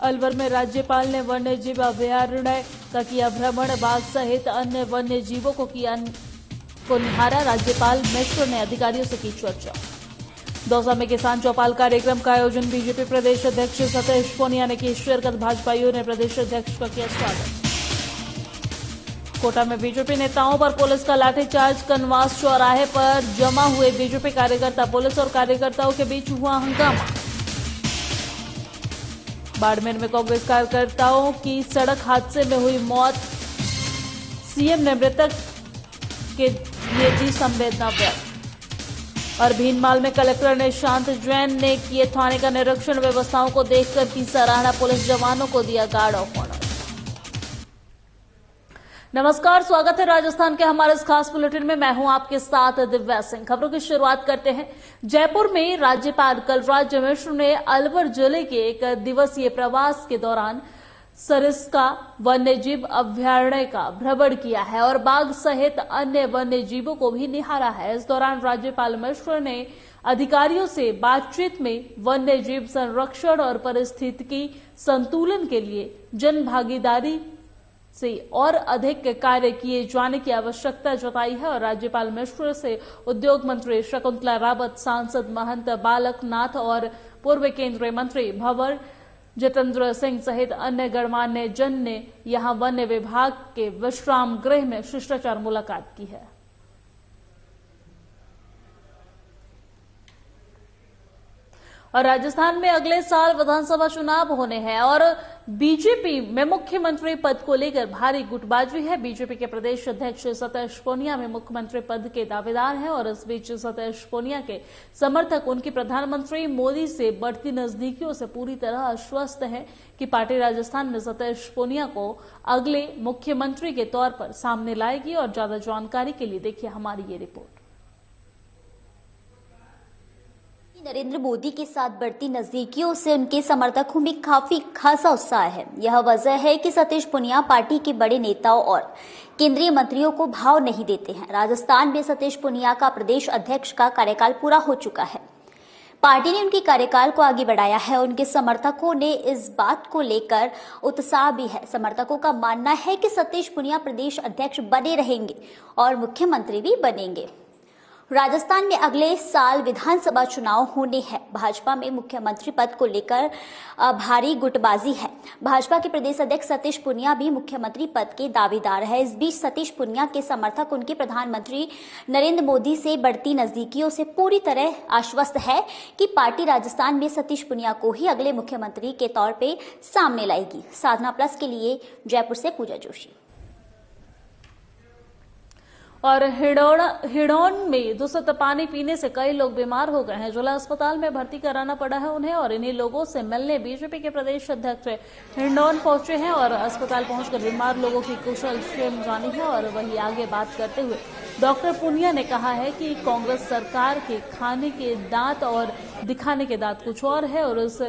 अलवर में राज्यपाल ने वन्य जीव अभयारण्य का किया भ्रमण। बाघ सहित अन्य वन्य जीवों को निहारा। राज्यपाल मिश्र ने अधिकारियों से की चर्चा। दौसा में किसान चौपाल कार्यक्रम का आयोजन। बीजेपी प्रदेश अध्यक्ष सतीश पूनिया ने की शिरकत। भाजपाइयों ने प्रदेश अध्यक्ष का किया स्वागत। कोटा में बीजेपी नेताओं पर पुलिस का लाठीचार्ज। कनवास चौराहे पर जमा हुए बीजेपी कार्यकर्ता। पुलिस और कार्यकर्ताओं के बीच हुआ हंगामा। बाड़मेर में कांग्रेस कार्यकर्ताओं की सड़क हादसे में हुई मौत। सीएम ने मृतक के लिए दी संवेदना व्यक्त। और भीनमाल में कलेक्टर ने शांत जैन ने किए थाने का निरीक्षण। व्यवस्थाओं को देखकर की सराहना। पुलिस जवानों को दिया गार्ड ऑफ ऑनर। नमस्कार, स्वागत है राजस्थान के हमारे इस खास बुलेटिन में। मैं हूं आपके साथ दिव्या सिंह। खबरों की शुरुआत करते हैं। जयपुर में राज्यपाल कलराज मिश्र ने अलवर जिले के एक दिवसीय प्रवास के दौरान सरिस्का वन्यजीव अभयारण्य का भ्रमण किया है और बाघ सहित अन्य वन्य जीवों को भी निहारा है। इस दौरान राज्यपाल मिश्र ने अधिकारियों से बातचीत में वन्य जीव संरक्षण और पारिस्थितिकी संतुलन के लिए जन भागीदारी से और अधिक कार्य किए जाने की आवश्यकता जताई है। और राज्यपाल मिश्र से उद्योग मंत्री शकुंतला रावत, सांसद महंत बालक नाथ और पूर्व केंद्रीय मंत्री भंवर जितेंद्र सिंह सहित अन्य गणमान्य जन ने यहां वन्य विभाग के विश्राम गृह में शिष्टाचार मुलाकात की है। और राजस्थान में अगले साल विधानसभा चुनाव होने हैं और बीजेपी में मुख्यमंत्री पद को लेकर भारी गुटबाजी है। बीजेपी के प्रदेश अध्यक्ष सतीश पूनिया में मुख्यमंत्री पद के दावेदार हैं और इस बीच सतीश पूनिया के समर्थक उनकी प्रधानमंत्री मोदी से बढ़ती नजदीकियों से पूरी तरह आश्वस्त हैं कि पार्टी राजस्थान में सतीश पूनिया को अगले मुख्यमंत्री के तौर पर सामने लाएगी। और ज्यादा जानकारी के लिए देखिए हमारी ये रिपोर्ट। नरेंद्र मोदी के साथ बढ़ती नजदीकियों से उनके समर्थकों में काफी खासा उत्साह है। यह वजह है कि सतीश पूनिया पार्टी के बड़े नेताओं और केंद्रीय मंत्रियों को भाव नहीं देते हैं। राजस्थान में सतीश पूनिया का प्रदेश अध्यक्ष का कार्यकाल पूरा हो चुका है। पार्टी ने उनके कार्यकाल को आगे बढ़ाया है। उनके समर्थकों ने इस बात को लेकर उत्साह भी है। समर्थकों का मानना है कि सतीश पूनिया प्रदेश अध्यक्ष बने रहेंगे और मुख्यमंत्री भी बनेंगे। राजस्थान में अगले साल विधानसभा चुनाव होने हैं। भाजपा में मुख्यमंत्री पद को लेकर भारी गुटबाजी है। भाजपा के प्रदेश अध्यक्ष सतीश पूनिया भी मुख्यमंत्री पद के दावेदार है। इस बीच सतीश पूनिया के समर्थक उनके प्रधानमंत्री नरेंद्र मोदी से बढ़ती नजदीकियों से पूरी तरह आश्वस्त है कि पार्टी राजस्थान में सतीश पूनिया को ही अगले मुख्यमंत्री के तौर पर सामने लाएगी। साधना प्लस के लिए जयपुर से पूजा जोशी। और हिडौन में दूषित पानी पीने से कई लोग बीमार हो गए हैं। जिला अस्पताल में भर्ती कराना पड़ा है उन्हें और इन्हीं लोगों से मिलने बीजेपी के प्रदेश अध्यक्ष हिडौन पहुंचे हैं और अस्पताल पहुंचकर बीमार लोगों की कुशल क्षेम जानी है। और वहीं आगे बात करते हुए डॉक्टर पूनिया ने कहा है कि कांग्रेस सरकार के खाने के दांत और दिखाने के दांत कुछ और है और उस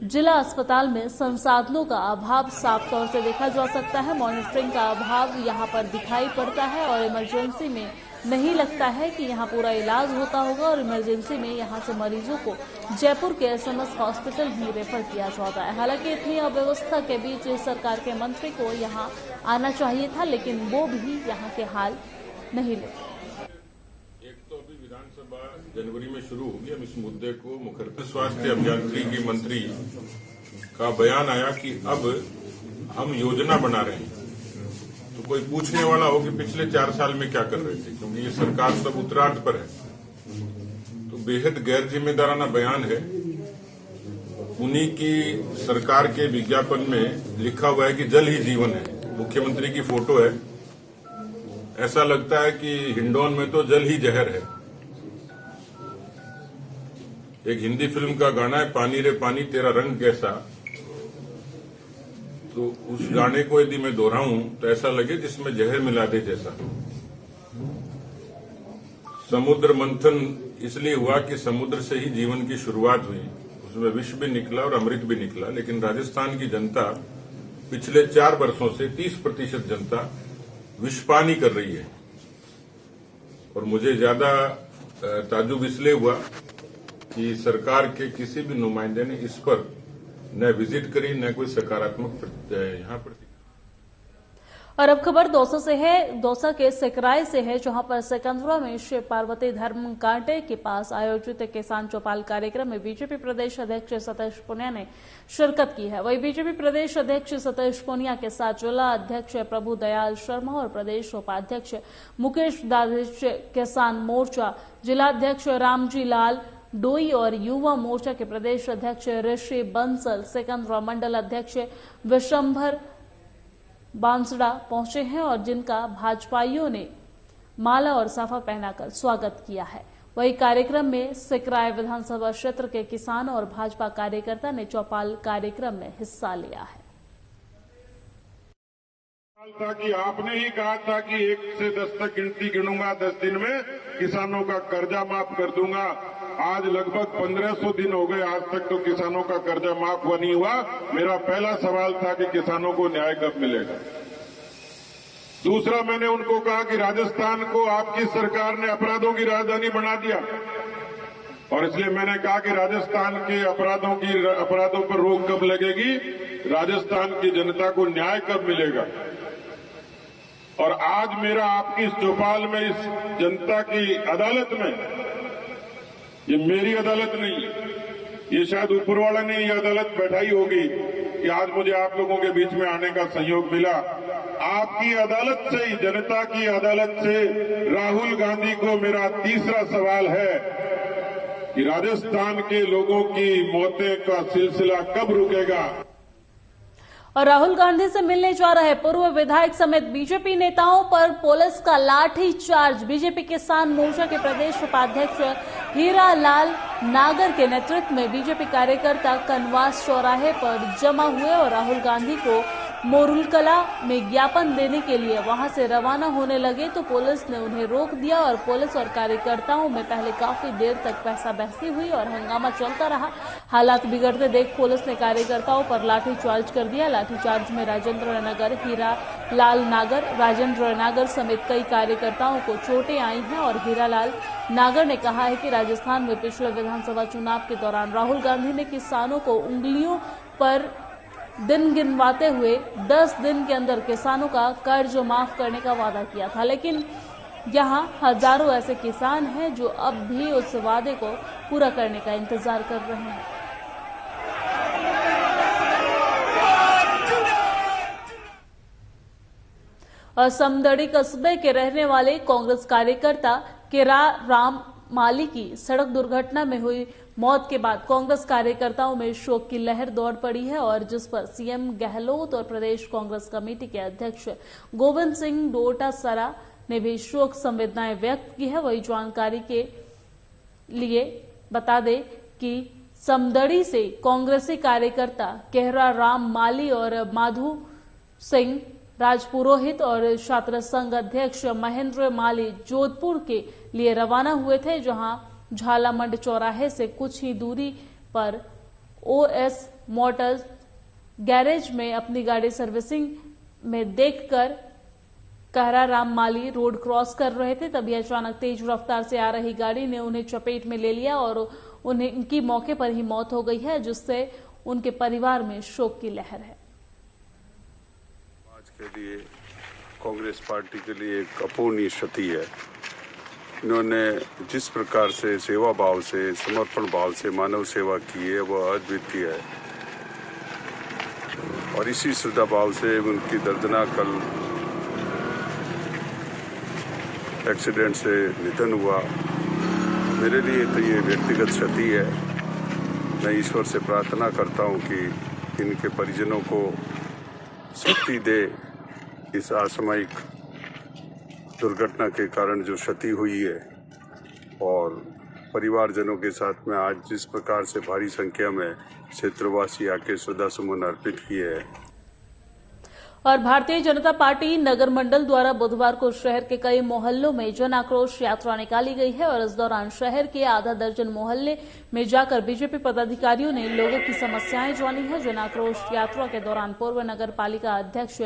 जिला अस्पताल में संसाधनों का अभाव साफ तौर से देखा जा सकता है। मॉनिटरिंग का अभाव यहां पर दिखाई पड़ता है और इमरजेंसी में नहीं लगता है कि यहां पूरा इलाज होता होगा और इमरजेंसी में यहां से मरीजों को जयपुर के एसएमएस हॉस्पिटल ही रेफर किया जाता है। हालांकि इतनी अव्यवस्था के बीच सरकार के मंत्री को यहां आना चाहिए था, लेकिन वो भी यहां के हाल नहीं लेते। विधानसभा जनवरी में शुरू होगी। हम इस मुद्दे को मुखर स्वास्थ्य अभियांत्रिकी मंत्री का बयान आया कि अब हम योजना बना रहे हैं। तो कोई पूछने वाला हो कि पिछले 4 साल में क्या कर रहे थे, क्योंकि ये सरकार सब उत्तरार्ध पर है। तो बेहद गैर जिम्मेदाराना बयान है। उन्हीं की सरकार के विज्ञापन में लिखा हुआ है कि जल ही जीवन है। मुख्यमंत्री की फोटो है। ऐसा लगता है कि हिंडौन में तो जल ही जहर है। एक हिंदी फिल्म का गाना है, पानी रे पानी तेरा रंग कैसा। तो उस गाने को यदि मैं दोहराऊं तो ऐसा लगे जिसमें जहर मिला दे जैसा। समुद्र मंथन इसलिए हुआ कि समुद्र से ही जीवन की शुरुआत हुई। उसमें विष भी निकला और अमृत भी निकला। लेकिन राजस्थान की जनता पिछले 4 वर्षों से 30% जनता विषपानी कर रही है। और मुझे ज्यादा ताज्जुब इसलिए हुआ कि सरकार के किसी भी नुमाइंदे ने इस पर न विजिट करी, न कोई सकारात्मक यहाँ पर। और अब खबर दौसा से है। दौसा के सिकराय से है, जहां पर सिकंदरा में शिव पार्वती धर्म कांटे के पास आयोजित किसान चौपाल कार्यक्रम में बीजेपी प्रदेश अध्यक्ष सतीश पूनिया ने शिरकत की है। वहीं बीजेपी प्रदेश अध्यक्ष सतीश पूनिया के साथ जिला अध्यक्ष प्रभु दयाल शर्मा और प्रदेश उपाध्यक्ष मुकेश दाधिच, किसान मोर्चा जिलाध्यक्ष रामजी लाल डोई और युवा मोर्चा के प्रदेश अध्यक्ष ऋषि बंसल, सिकंदरा मंडल अध्यक्ष विशंभर बांसड़ा पहुंचे हैं और जिनका भाजपाइयों ने माला और साफा पहनाकर स्वागत किया है। वही कार्यक्रम में सिकराय विधानसभा क्षेत्र के किसान और भाजपा कार्यकर्ता ने चौपाल कार्यक्रम में हिस्सा लिया है। कि आपने ही कहा था कि 1 से 10 तक गिनती गिनूंगा, 10 दिन में किसानों का कर्जा माफ कर दूंगा। आज लगभग 1500 दिन हो गए, आज तक तो किसानों का कर्जा माफ हुआ नहीं हुआ। मेरा पहला सवाल था कि किसानों को न्याय कब मिलेगा। दूसरा, मैंने उनको कहा कि राजस्थान को आपकी सरकार ने अपराधों की राजधानी बना दिया और इसलिए मैंने कहा कि राजस्थान के अपराधों पर रोक कब लगेगी, राजस्थान की जनता को न्याय कब मिलेगा। और आज मेरा आपकी इस चौपाल में, इस जनता की अदालत में, ये मेरी अदालत नहीं है, ये शायद ऊपर वाला ने ये अदालत बैठाई होगी कि आज मुझे आप लोगों के बीच में आने का सहयोग मिला। आपकी अदालत से ही, जनता की अदालत से राहुल गांधी को मेरा तीसरा सवाल है कि राजस्थान के लोगों की मौतें का सिलसिला कब रुकेगा। और राहुल गांधी से मिलने जा रहे पूर्व विधायक समेत बीजेपी नेताओं पर पुलिस का लाठी चार्ज। बीजेपी किसान मोर्चा के प्रदेश उपाध्यक्ष हीरा लाल नागर के नेतृत्व में बीजेपी कार्यकर्ता कनवास चौराहे पर जमा हुए और राहुल गांधी को मोरुलकला में ज्ञापन देने के लिए वहां से रवाना होने लगे तो पुलिस ने उन्हें रोक दिया और पुलिस और कार्यकर्ताओं में पहले काफी देर तक बहसाबहसी हुई और हंगामा चलता रहा। हालात बिगड़ते देख पुलिस ने कार्यकर्ताओं पर लाठीचार्ज कर दिया। लाठीचार्ज में राजेंद्र नगर, हीरा लाल नागर, राजेंद्र नागर समेत कई कार्यकर्ताओं को चोटें आई हैं और हीरा लाल नागर ने कहा है कि राजस्थान में पिछले विधानसभा चुनाव के दौरान राहुल गांधी ने किसानों को उंगलियों पर दिन गिनवाते हुए 10 दिन के अंदर किसानों का कर्ज माफ करने का वादा किया था, लेकिन यहां हजारों ऐसे किसान हैं जो अब भी उस वादे को पूरा करने का इंतजार कर रहे हैं। और समदड़ी कस्बे के रहने वाले कांग्रेस कार्यकर्ता केरा राम माली की सड़क दुर्घटना में हुई मौत के बाद कांग्रेस कार्यकर्ताओं में शोक की लहर दौड़ पड़ी है और जिस पर सीएम गहलोत और प्रदेश कांग्रेस कमेटी के अध्यक्ष गोविंद सिंह डोटासरा ने भी शोक संवेदनाएं व्यक्त की है। वही जानकारी के लिए बता दें कि समदड़ी से कांग्रेसी कार्यकर्ता केहरा राम माली और माधु सिंह राजपुरोहित और छात्र संघ अध्यक्ष महेंद्र माली जोधपुर के लिए रवाना हुए थे, जहां झालामंड चौराहे से कुछ ही दूरी पर ओएस मोटर्स गैरेज में अपनी गाड़ी सर्विसिंग में देखकर कहरा राम माली रोड क्रॉस कर रहे थे। तभी अचानक तेज रफ्तार से आ रही गाड़ी ने उन्हें चपेट में ले लिया और उनकी मौके पर ही मौत हो गई है, जिससे उनके परिवार में शोक की लहर है। आज के लिए कांग्रेस पार्टी के लिए एक अपूर्णीय क्षति है। इन्होंने जिस प्रकार से सेवा भाव से, समर्पण भाव से मानव सेवा की है वह अद्वितीय है और इसी श्रद्धा भाव से उनकी दर्दनाक कल एक्सीडेंट से निधन हुआ। मेरे लिए तो ये व्यक्तिगत क्षति है। मैं ईश्वर से प्रार्थना करता हूँ कि इनके परिजनों को शक्ति दे इस असामयिक दुर्घटना के कारण जो क्षति हुई है। और परिवारजनों के साथ में आज जिस प्रकार से भारी संख्या में क्षेत्रवासी आके श्रद्धा सुमन अर्पित किए हैं। और भारतीय जनता पार्टी नगर मंडल द्वारा बुधवार को शहर के कई मोहल्लों में जन आक्रोश यात्रा निकाली गई है और इस दौरान शहर के आधा दर्जन मोहल्ले में जाकर बीजेपी पदाधिकारियों ने लोगों की समस्याएं जानी है। जन आक्रोश यात्रा के दौरान पूर्व नगर पालिका अध्यक्ष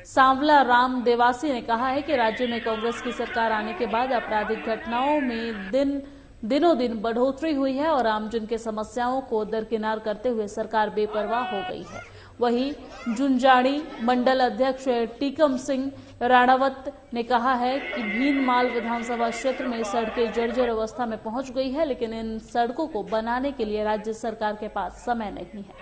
सांवला राम देवासी ने कहा है कि राज्य में कांग्रेस की सरकार आने के बाद आपराधिक घटनाओं में दिन दिनों दिन बढ़ोतरी हुई है और आमजन के समस्याओं को दरकिनार करते हुए सरकार बेपरवाह हो गई है। वहीं जुंजाणी मंडल अध्यक्ष टीकम सिंह राणावत ने कहा है कि भीनमाल विधानसभा क्षेत्र में सड़कें जर्जर अवस्था में पहुंच गई है, लेकिन इन सड़कों को बनाने के लिए राज्य सरकार के पास समय नहीं है।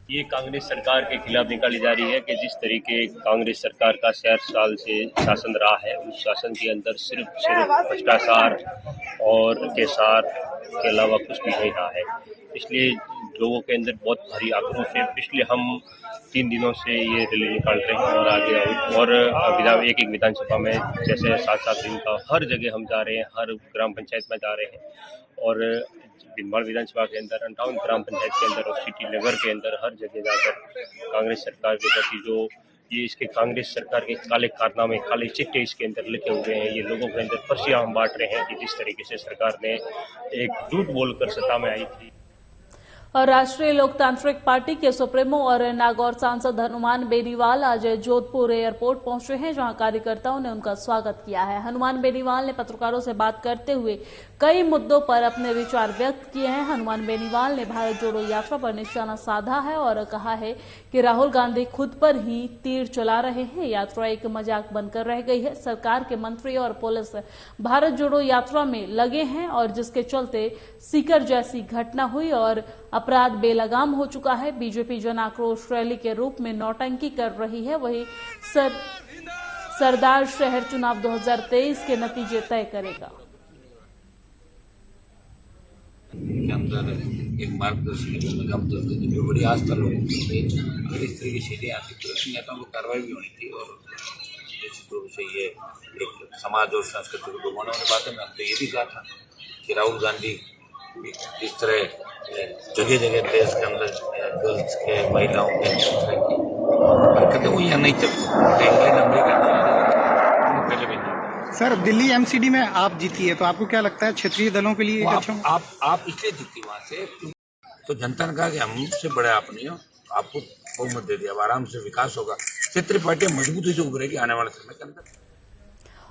ये कांग्रेस सरकार के खिलाफ निकाली जा रही है कि जिस तरीके कांग्रेस सरकार का 60 साल से शासन रहा है, उस शासन के अंदर सिर्फ भ्रष्टाचार और अत्याचार के अलावा कुछ भी नहीं रहा है। इसलिए लोगों के अंदर बहुत भारी आक्रोश है। इसलिए हम 3 दिनों से ये रैली निकाल रहे हैं और आगे और एक विधानसभा में जैसे 7-7 दिन का हर जगह हम जा रहे हैं, हर ग्राम पंचायत में जा रहे हैं और भीनमाल विधानसभा के अंदर 58 ग्राम पंचायत के अंदर और सिटी नगर के अंदर हर जगह जाकर कांग्रेस सरकार के प्रति जो ये इसके कांग्रेस सरकार के काले कारनामे, काले चिट्ठे इसके अंदर लिखे हुए हैं, ये लोगों के अंदर पर्चियां हम बांट रहे हैं कि जिस तरीके से सरकार ने एक झूठ बोलकर सत्ता में आई थी। और राष्ट्रीय लोकतांत्रिक पार्टी के सुप्रीमो और नागौर सांसद हनुमान बेनीवाल आज जोधपुर एयरपोर्ट पहुंचे हैं, जहां कार्यकर्ताओं ने उनका स्वागत किया है। हनुमान बेनीवाल ने पत्रकारों से बात करते हुए कई मुद्दों पर अपने विचार व्यक्त किए हैं। हनुमान बेनीवाल ने भारत जोड़ो यात्रा पर निशाना साधा है और कहा है कि राहुल गांधी खुद पर ही तीर चला रहे हैं। यात्रा एक मजाक बनकर रह गई है। सरकार के मंत्री और पुलिस भारत जोड़ो यात्रा में लगे हैं और जिसके चलते सीकर जैसी घटना हुई और अपराध बेलगाम हो चुका है। बीजेपी जन आक्रोश रैली के रूप में नौटंकी कर रही है। वही सरदार शहर चुनाव 2023 के नतीजे तय करेगा। के अंदर एक मार्गदर्शन जो बड़ी आस्था लोगों की, अगर इस तरह की चीजें आती तो नेताओं को कार्रवाई भी होनी थी और निश्चित रूप से ये एक समाज और संस्कृति को डुबाने वाली बात है। मैं तो ये भी कहा था कि राहुल गांधी इस तरह जगह जगह देश के अंदर गर्ल्स के, महिलाओं के हरकतें वो यहाँ नहीं चलती। इंग्लैंड अमेरिका पहले भी नहीं। सर, दिल्ली एमसीडी में आप जीती है तो आपको क्या लगता है क्षेत्रीय दलों के लिए आप इसलिए जीती वहां से तो जनता ने कहा कि हमसे बड़े आप नहीं हो, आपको बहुमत दे दिया, अब आराम से विकास होगा, क्षेत्रीय पार्टियां मजबूती से उभरेगी आने वाले समय के अंदर।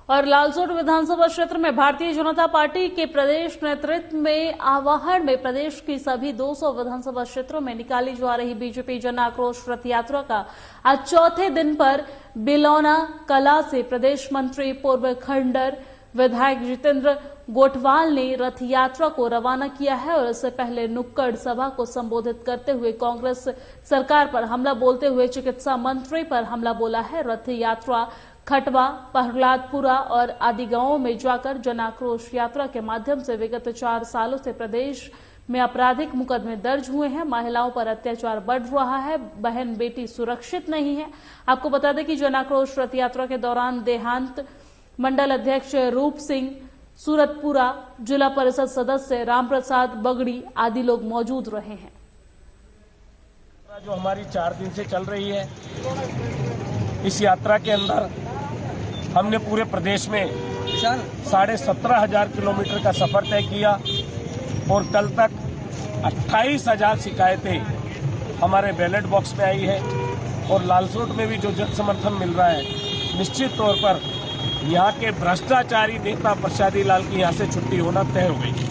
और लालसोट विधानसभा क्षेत्र में भारतीय जनता पार्टी के प्रदेश नेतृत्व में आह्वान में प्रदेश की सभी 200 विधानसभा क्षेत्रों में निकाली जा रही बीजेपी जन आक्रोश रथ यात्रा का आज चौथे दिन पर बिलौना कला से प्रदेश मंत्री पूर्व खंडर विधायक जितेंद्र गोठवाल ने रथ यात्रा को रवाना किया है और इससे पहले नुक्कड़ सभा को संबोधित करते हुए कांग्रेस सरकार पर हमला बोलते हुए चिकित्सा मंत्री पर हमला बोला है। रथ यात्रा खटवा, प्रहलादपुरा और आदि गांवों में जाकर जन आक्रोश यात्रा के माध्यम से विगत 4 सालों से प्रदेश में आपराधिक मुकदमे दर्ज हुए हैं। महिलाओं पर अत्याचार बढ़ रहा है, बहन बेटी सुरक्षित नहीं है। आपको बता दें कि जन आक्रोश रथ यात्रा के दौरान देहांत मंडल अध्यक्ष रूप सिंह सूरतपुरा, जिला परिषद सदस्य रामप्रसाद बगड़ी आदि लोग मौजूद रहे हैं। जो हमारी 4 दिन से चल रही है, इस यात्रा के अंदर हमने पूरे प्रदेश में 17,500 किलोमीटर का सफर तय किया और कल तक 28,000 शिकायतें हमारे बैलेट बॉक्स में आई है और लालसोट में भी जो जन समर्थन मिल रहा है, निश्चित तौर पर यहाँ के भ्रष्टाचारी नेता प्रसादी लाल की यहाँ से छुट्टी होना तय हो गई।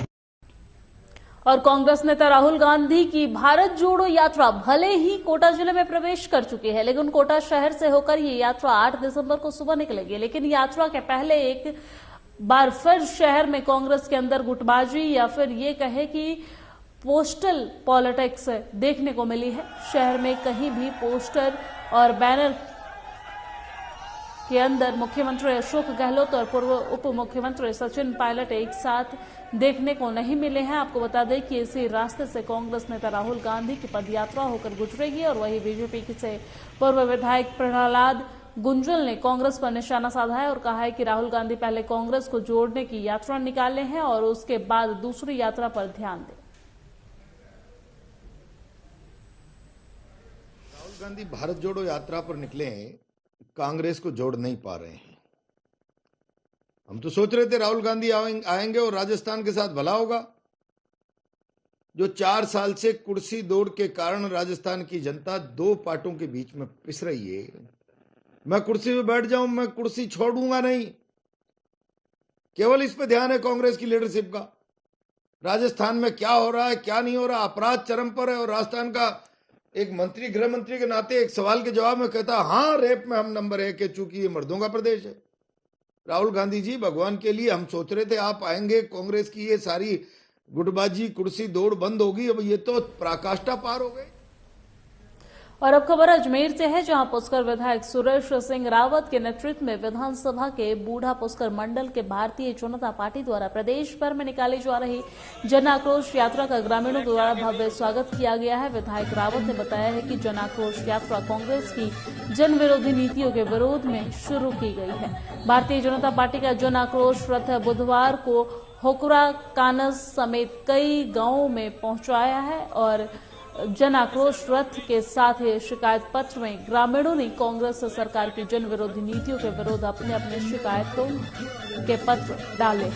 और कांग्रेस नेता राहुल गांधी की भारत जोड़ो यात्रा भले ही कोटा जिले में प्रवेश कर चुकी है, लेकिन कोटा शहर से होकर ये यात्रा 8 दिसंबर को सुबह निकलेगी। लेकिन यात्रा के पहले एक बार फिर शहर में कांग्रेस के अंदर गुटबाजी या फिर ये कहे कि पोस्टल पॉलिटिक्स देखने को मिली है। शहर में कहीं भी पोस्टर और बैनर के अंदर मुख्यमंत्री अशोक गहलोत और पूर्व उप मुख्यमंत्री सचिन पायलट एक साथ देखने को नहीं मिले हैं। आपको बता दें कि इसी रास्ते से कांग्रेस नेता राहुल गांधी की पदयात्रा होकर गुजरेगी और वही बीजेपी से पूर्व विधायक प्रहलाद गुंजल ने कांग्रेस पर निशाना साधा है और कहा है कि राहुल गांधी पहले कांग्रेस को जोड़ने की यात्रा निकाले हैं और उसके बाद दूसरी यात्रा पर ध्यान दें। राहुल गांधी भारत जोड़ो यात्रा पर निकले हैं, कांग्रेस को जोड़ नहीं पा रहे हैं। हम तो सोच रहे थे राहुल गांधी आएंगे और राजस्थान के साथ भला होगा। जो 4 साल से कुर्सी दौड़ के कारण राजस्थान की जनता 2 पार्टों के बीच में पिस रही है। मैं कुर्सी पे बैठ जाऊं, मैं कुर्सी छोड़ूंगा नहीं। केवल इस पे ध्यान है कांग्रेस की लीडरशिप का। राजस्थान में क्या हो रहा है, क्या नहीं हो रहा, अपराध चरम पर है। और राजस्थान का एक मंत्री, गृह मंत्री के नाते एक सवाल के जवाब में कहता, हाँ रेप में हम नंबर 1 है क्योंकि ये मर्दों का प्रदेश है। राहुल गांधी जी, भगवान के लिए हम सोच रहे थे आप आएंगे, कांग्रेस की ये सारी गुटबाजी, कुर्सी दौड़ बंद होगी। अब ये तो पराकाष्ठा पार हो गई। और अब खबर अजमेर से है, जहां पुष्कर विधायक सुरेश सिंह रावत के नेतृत्व में विधानसभा के बूढ़ा पुष्कर मंडल के भारतीय जनता पार्टी द्वारा प्रदेश भर में निकाली जा रही जन आक्रोश यात्रा का ग्रामीणों द्वारा भव्य स्वागत किया गया है। विधायक रावत ने बताया है कि जन आक्रोश यात्रा कांग्रेस की जन विरोधी नीतियों के विरोध में शुरू की गई है। भारतीय जनता पार्टी का जन आक्रोश रथ बुधवार को होकुरा कानस समेत कई गांवों में पहुंचाया है और जन आक्रोश रथ के साथ ही शिकायत पत्र में ग्रामीणों ने कांग्रेस सरकार की जन विरोधी नीतियों के विरोध अपने अपने शिकायतों के पत्र डाले।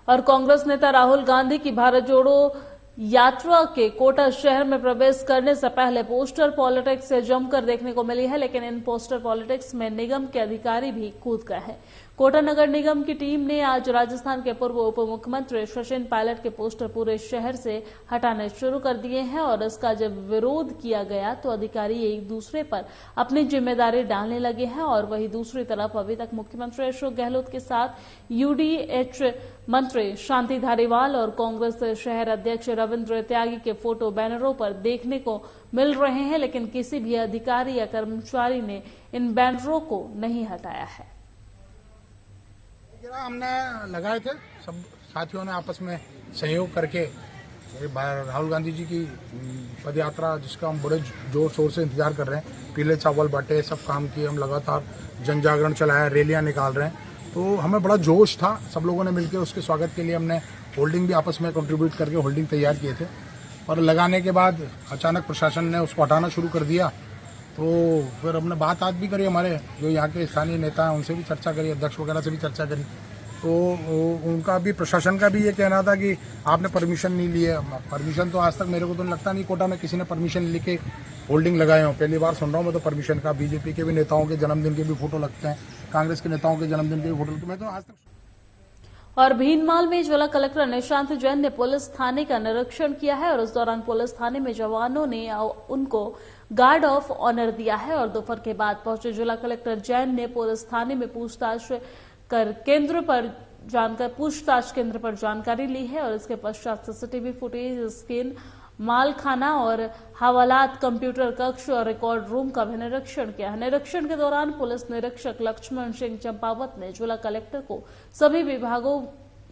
और कांग्रेस नेता राहुल गांधी की भारत जोड़ो यात्रा के कोटा शहर में प्रवेश करने से पहले पोस्टर पॉलिटिक्स से जमकर देखने को मिली है, लेकिन इन पोस्टर पॉलिटिक्स में निगम के अधिकारी भी कूद गए हैं। कोटा नगर निगम की टीम ने आज राजस्थान के पूर्व उप मुख्यमंत्री सचिन पायलट के पोस्टर पूरे शहर से हटाने शुरू कर दिए हैं और इसका जब विरोध किया गया तो अधिकारी एक दूसरे पर अपनी जिम्मेदारी डालने लगे हैं। और वहीं दूसरी तरफ अभी तक मुख्यमंत्री अशोक गहलोत के साथ यूडीएच मंत्री शांति धारीवाल और कांग्रेस शहर अध्यक्ष रविंद्र त्यागी के फोटो बैनरों पर देखने को मिल रहे हैं, लेकिन किसी भी अधिकारी या कर्मचारी ने इन बैनरों को नहीं हटाया है। हमने लगाए थे, सब साथियों ने आपस में सहयोग करके राहुल गांधी जी की पद यात्रा, जिसका हम बड़े जोर शोर से इंतजार कर रहे हैं, पीले चावल बांटे, सब काम किए, हम लगातार जन जागरण चलाया, रैलियां निकाल रहे हैं, तो हमें बड़ा जोश था। सब लोगों ने मिलकर उसके स्वागत के लिए हमने होल्डिंग भी आपस में कंट्रीब्यूट करके होल्डिंग तैयार किए थे। और लगाने के बाद अचानक प्रशासन ने उसको हटाना शुरू कर दिया, तो फिर हमने बात भी करी, हमारे जो यहाँ के स्थानीय नेता हैं उनसे भी चर्चा करी, अध्यक्ष वगैरह से भी चर्चा करी, तो उनका भी, प्रशासन का भी ये कहना था कि आपने परमिशन नहीं ली है। परमिशन तो आज तक मेरे को तो लगता नहीं कोटा में किसी ने परमिशन लेके होल्डिंग लगाए हो, पहली बार सुन रहा हूँ मैं तो परमिशन का। बीजेपी के भी नेताओं के जन्मदिन के भी फोटो लगते हैं, कांग्रेस के नेताओं के जन्मदिन के भी फोटो लगते हैं, मैं तो आज तक। और भीनमाल में जिला कलेक्टर निशांत जैन ने पुलिस थाने का निरीक्षण किया है और इस दौरान पुलिस थाने में जवानों ने उनको गार्ड ऑफ ऑनर दिया है। और दोपहर के बाद पहुंचे जिला कलेक्टर जैन ने पुलिस थाने में पूछताछ केंद्र पर जानकारी ली है और इसके पश्चात सीसीटीवी फुटेज, स्कैन, मालखाना और हवालात, कंप्यूटर कक्ष और रिकॉर्ड रूम का भी निरीक्षण किया। निरीक्षण के दौरान पुलिस निरीक्षक लक्ष्मण सिंह चंपावत ने जिला कलेक्टर को सभी विभागों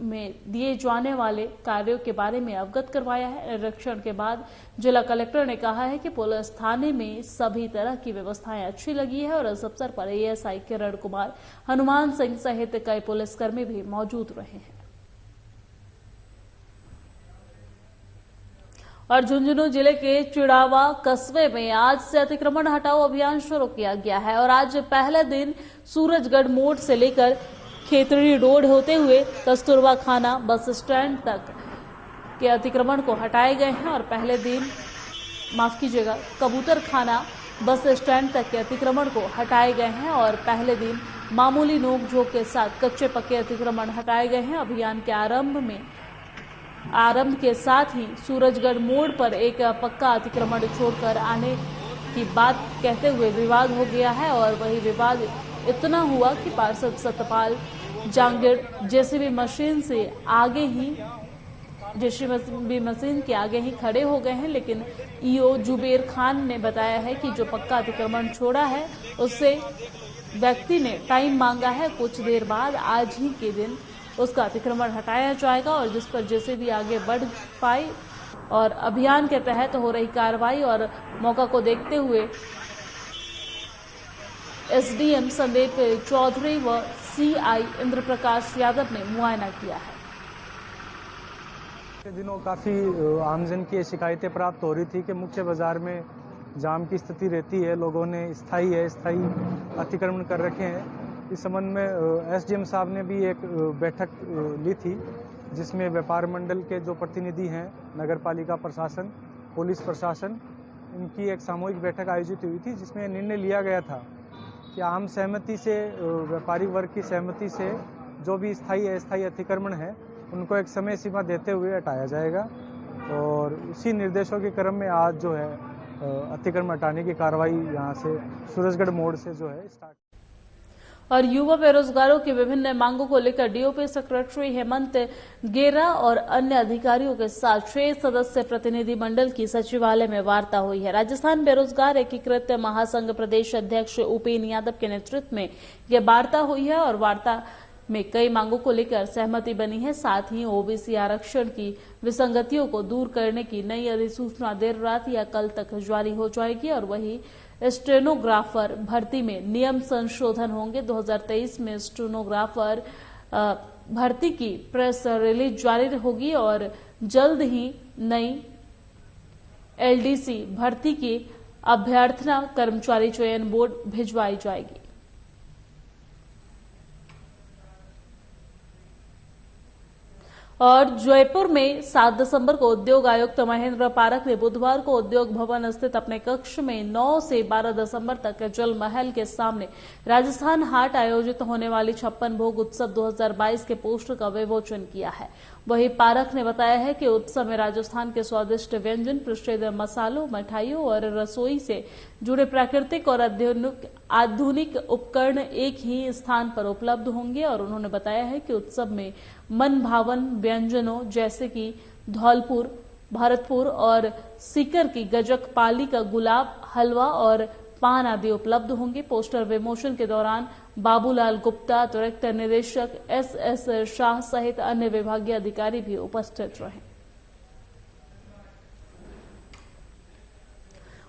में दिए जाने वाले कार्यों के बारे में अवगत करवाया है। निरीक्षण के बाद जिला कलेक्टर ने कहा है कि पुलिस थाने में सभी तरह की व्यवस्थाएं अच्छी लगी है और इस अवसर पर एएसआई किरण कुमार, हनुमान सिंह सहित कई पुलिसकर्मी भी मौजूद रहे हैं। और झुंझुनू जिले के चिड़ावा कस्बे में आज से अतिक्रमण हटाओ अभियान शुरू किया गया है और आज पहले दिन सूरजगढ़ मोड़ से लेकर खेतड़ी रोड होते हुए कस्तूरबा खाना बस स्टैंड तक के अतिक्रमण को हटाए गए हैं और पहले दिन कबूतर खाना बस स्टैंड तक के अतिक्रमण को हटाए गए हैं और पहले दिन मामूली नोकझोंक के साथ कच्चे पक्के अतिक्रमण हटाए गए हैं। अभियान के आरंभ के साथ ही सूरजगढ़ मोड़ पर एक पक्का अतिक्रमण छोड़कर आने की बात कहते हुए विवाद हो गया है और वही विवाद इतना हुआ कि पार्षद सतपाल जांगिड़ जेसीबी मशीन के आगे ही खड़े हो गए हैं, लेकिन ईओ जुबेर खान ने बताया है कि जो पक्का अतिक्रमण छोड़ा है उससे व्यक्ति ने टाइम मांगा है, कुछ देर बाद आज ही के दिन उसका अतिक्रमण हटाया जाएगा और जिस पर जेसीबी आगे बढ़ पाई। और अभियान के तहत हो रही कार्रवाई और मौका को देखते हुए एसडीएम संदीप चौधरी व सीआई इंद्र प्रकाश यादव ने मुआयना किया है। दिनों काफी आमजन की शिकायतें प्राप्त हो रही थी कि मुख्य बाजार में जाम की स्थिति रहती है, लोगों ने स्थायी अतिक्रमण कर रखे हैं। इस संबंध में एसडीएम साहब ने भी एक बैठक ली थी जिसमें व्यापार मंडल के जो प्रतिनिधि हैं, नगर पालिका प्रशासन, पुलिस प्रशासन, इनकी एक सामूहिक बैठक आयोजित हुई थी, जिसमें निर्णय लिया गया था कि आम सहमति से, व्यापारी वर्ग की सहमति से जो भी स्थायी अस्थायी अतिक्रमण है उनको एक समय सीमा देते हुए हटाया जाएगा। और उसी निर्देशों के क्रम में आज जो है अतिक्रमण हटाने की कार्रवाई यहाँ से सूरजगढ़ मोड़ से जो है स्टार्ट। और युवा बेरोजगारों की विभिन्न मांगों को लेकर डीओपी सेक्रेटरी हेमंत गेरा और अन्य अधिकारियों के साथ 6 सदस्य प्रतिनिधि मंडल की सचिवालय में वार्ता हुई है। राजस्थान बेरोजगार एकीकृत महासंघ प्रदेश अध्यक्ष उपेन यादव के नेतृत्व में यह वार्ता हुई है और वार्ता में कई मांगों को लेकर सहमति बनी है। साथ ही ओबीसी आरक्षण की विसंगतियों को दूर करने की नई अधिसूचना देर रात या कल तक जारी हो जाएगी। और वही स्टेनोग्राफर भर्ती में नियम संशोधन होंगे। 2023 में स्टेनोग्राफर भर्ती की प्रेस रिलीज जारी होगी और जल्द ही नई एलडीसी भर्ती की अभ्यर्थना कर्मचारी चयन बोर्ड भिजवाई जाएगी। और जयपुर में 7 दिसंबर को उद्योग आयुक्त महेंद्र पारक ने बुधवार को उद्योग भवन स्थित अपने कक्ष में 9 से 12 दिसंबर तक जल महल के सामने राजस्थान हाट आयोजित होने वाली 56 भोग उत्सव 2022 के पोस्टर का विमोचन किया है। वहीं पारक ने बताया है कि उत्सव में राजस्थान के स्वादिष्ट व्यंजन, प्रसिद्ध मसालों, मिठाइयों और रसोई से जुड़े प्राकृतिक और आधुनिक उपकरण एक ही स्थान पर उपलब्ध होंगे। और उन्होंने बताया है कि उत्सव में मन भावन व्यंजनों जैसे कि धौलपुर, भरतपुर और सीकर की गजक, पाली का गुलाब हलवा और पान आदि उपलब्ध होंगे। पोस्टर विमोचन के दौरान बाबूलाल गुप्ता, अतिरिक्त निदेशक एस शाह सहित अन्य विभागीय अधिकारी भी उपस्थित रहे।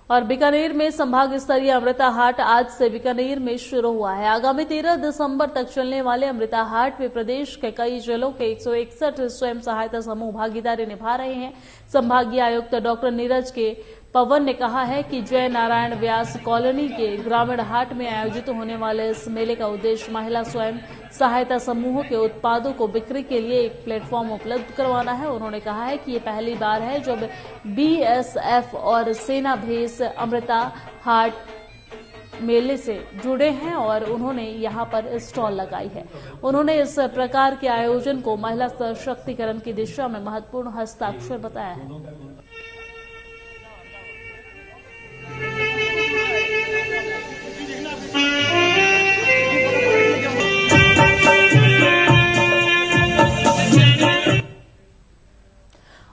और बीकानेर में संभाग स्तरीय अमृता हाट आज से बीकानेर में शुरू हुआ है। आगामी 13 दिसंबर तक चलने वाले अमृता हाट में प्रदेश के कई जिलों के 161 स्वयं सहायता समूह भागीदारी निभा रहे हैं। संभागीय आयुक्त डॉक्टर नीरज के पवन ने कहा है कि जय नारायण व्यास कॉलोनी के ग्रामीण हाट में आयोजित होने वाले इस मेले का उद्देश्य महिला स्वयं सहायता समूहों के उत्पादों को बिक्री के लिए एक प्लेटफॉर्म उपलब्ध करवाना है। उन्होंने कहा है कि ये पहली बार है जब बीएसएफ और सेना भेस अमृता हाट मेले से जुड़े हैं और उन्होंने यहां पर स्टॉल लगाई है। उन्होंने इस प्रकार के आयोजन को महिला सशक्तिकरण की दिशा में महत्वपूर्ण हस्ताक्षर बताया है।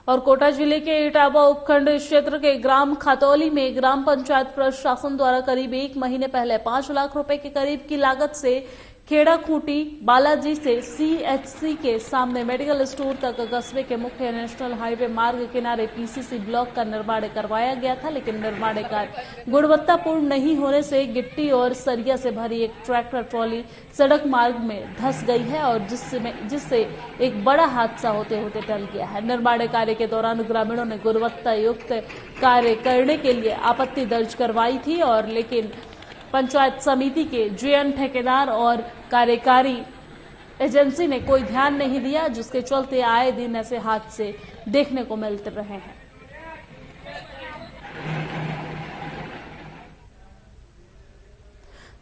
और कोटा जिले के इटावा उपखंड क्षेत्र के ग्राम खातौली में ग्राम पंचायत प्रशासन द्वारा करीब 1 महीने पहले 5 लाख रुपए के करीब की लागत से खेड़ा खूंटी बालाजी से सीएचसी के सामने मेडिकल स्टोर तक कस्बे के मुख्य नेशनल हाईवे मार्ग किनारे पीसीसी ब्लॉक का निर्माण करवाया गया था, लेकिन निर्माण कार्य गुणवत्तापूर्ण नहीं होने से गिट्टी और सरिया से भरी एक ट्रैक्टर ट्रॉली सड़क मार्ग में धंस गई है और जिससे एक बड़ा हादसा होते होते टल गया है। निर्माण कार्य के दौरान ग्रामीणों ने गुणवत्ता युक्त कार्य करने के लिए आपत्ति दर्ज करवाई थी और लेकिन पंचायत समिति के जेएन ठेकेदार और कार्यकारी एजेंसी ने कोई ध्यान नहीं दिया, जिसके चलते आए दिन ऐसे हादसे देखने को मिलते रहे हैं।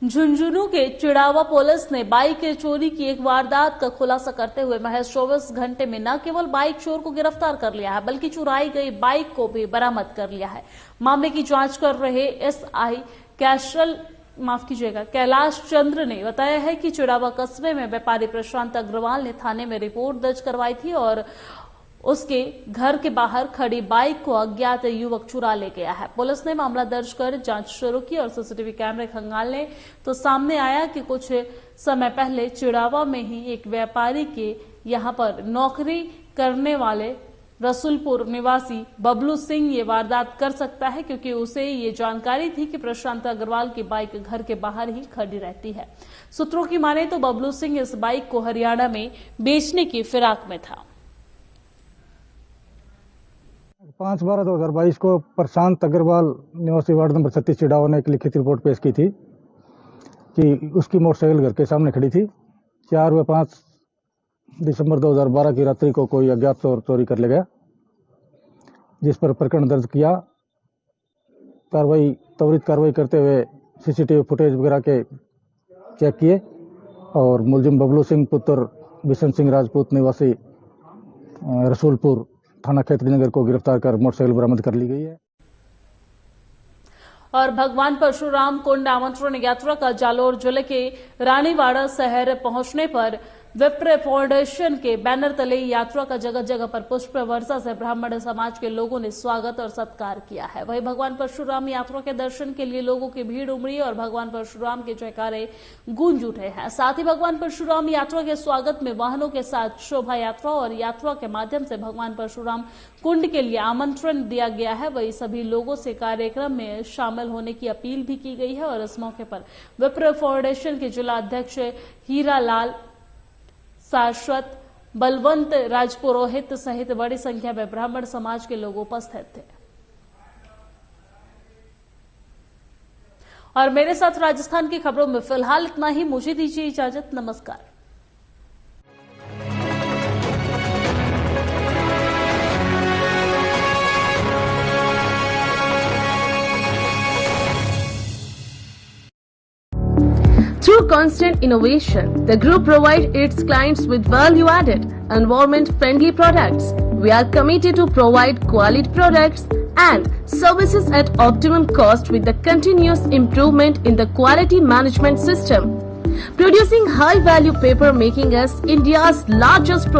झुंझुनू के चिड़ावा पुलिस ने बाइक चोरी की एक वारदात का खुलासा करते हुए महज 24 घंटे में न केवल बाइक चोर को गिरफ्तार कर लिया है, बल्कि चुराई गई बाइक को भी बरामद कर लिया है। मामले की जांच कर रहे एसआई कैलाश चंद्र ने बताया है कि चिड़ावा कस्बे में व्यापारी प्रशांत अग्रवाल ने थाने में रिपोर्ट दर्ज करवाई थी और उसके घर के बाहर खड़ी बाइक को अज्ञात युवक चुरा ले गया है। पुलिस ने मामला दर्ज कर जांच शुरू की और सीसीटीवी कैमरे खंगालने तो सामने आया कि कुछ समय पहले चिड़ावा में ही एक व्यापारी के यहां पर नौकरी करने वाले रसूलपुर निवासी बबलू सिंह ये वारदात कर सकता है, क्योंकि उसे ये जानकारी थी कि प्रशांत अग्रवाल की बाइक घर के बाहर ही खड़ी रहती है। सूत्रों की माने तो बबलू सिंह इस बाइक को हरियाणा में बेचने की फिराक में था। 5/12/2022 को प्रशांत अग्रवाल निवासी वार्ड नंबर 36 चिड़ावा ने एक लिखित रिपोर्ट पेश की थी कि उसकी मोटरसाइकिल घर के सामने खड़ी थी। 4 व 5 दिसंबर 2012 की रात्रि को कोई अज्ञात चोरी कर ले गया, जिस पर प्रकरण दर्ज किया। त्वरित कार्रवाई करते हुए सीसीटीवी फुटेज वगैरह के चेक किए और मुलजिम बबलू सिंह पुत्र बिशन सिंह राजपूत निवासी रसूलपुर थाना खैतरीनगर को गिरफ्तार कर मोटरसाइकिल बरामद कर ली गई है। और भगवान परशुराम कुंड आमंत्रण यात्रा का जालोर जिले के रानीवाड़ा शहर पहुंचने पर विप्र फाउंडेशन के बैनर तले यात्रा का जगह जगह पर पुष्प वर्षा से ब्राह्मण समाज के लोगों ने स्वागत और सत्कार किया है। वहीं भगवान परशुराम यात्रा के दर्शन के लिए लोगों की भीड़ उमड़ी और भगवान परशुराम के जयकारे गूंज उठे हैं। साथ ही भगवान परशुराम यात्रा के स्वागत में वाहनों के साथ शोभा यात्रा और यात्रा के माध्यम से भगवान परशुराम कुंड के लिए आमंत्रण दिया गया है। वहीं सभी लोगों से कार्यक्रम में शामिल होने की अपील भी की गई है और इस मौके पर विप्र फाउंडेशन के जिला अध्यक्ष हीरालाल शाश्वत, बलवंत राजपुरोहित सहित बड़ी संख्या में ब्राह्मण समाज के लोग उपस्थित थे। और मेरे साथ राजस्थान की खबरों में फिलहाल इतना ही। मुझे दीजिए इजाजत। नमस्कार। Through constant innovation, the group provides its clients with value-added, environment-friendly products. We are committed to provide quality products and services at optimum cost with the continuous improvement in the quality management system. Producing high-value paper, making us India's largest producer.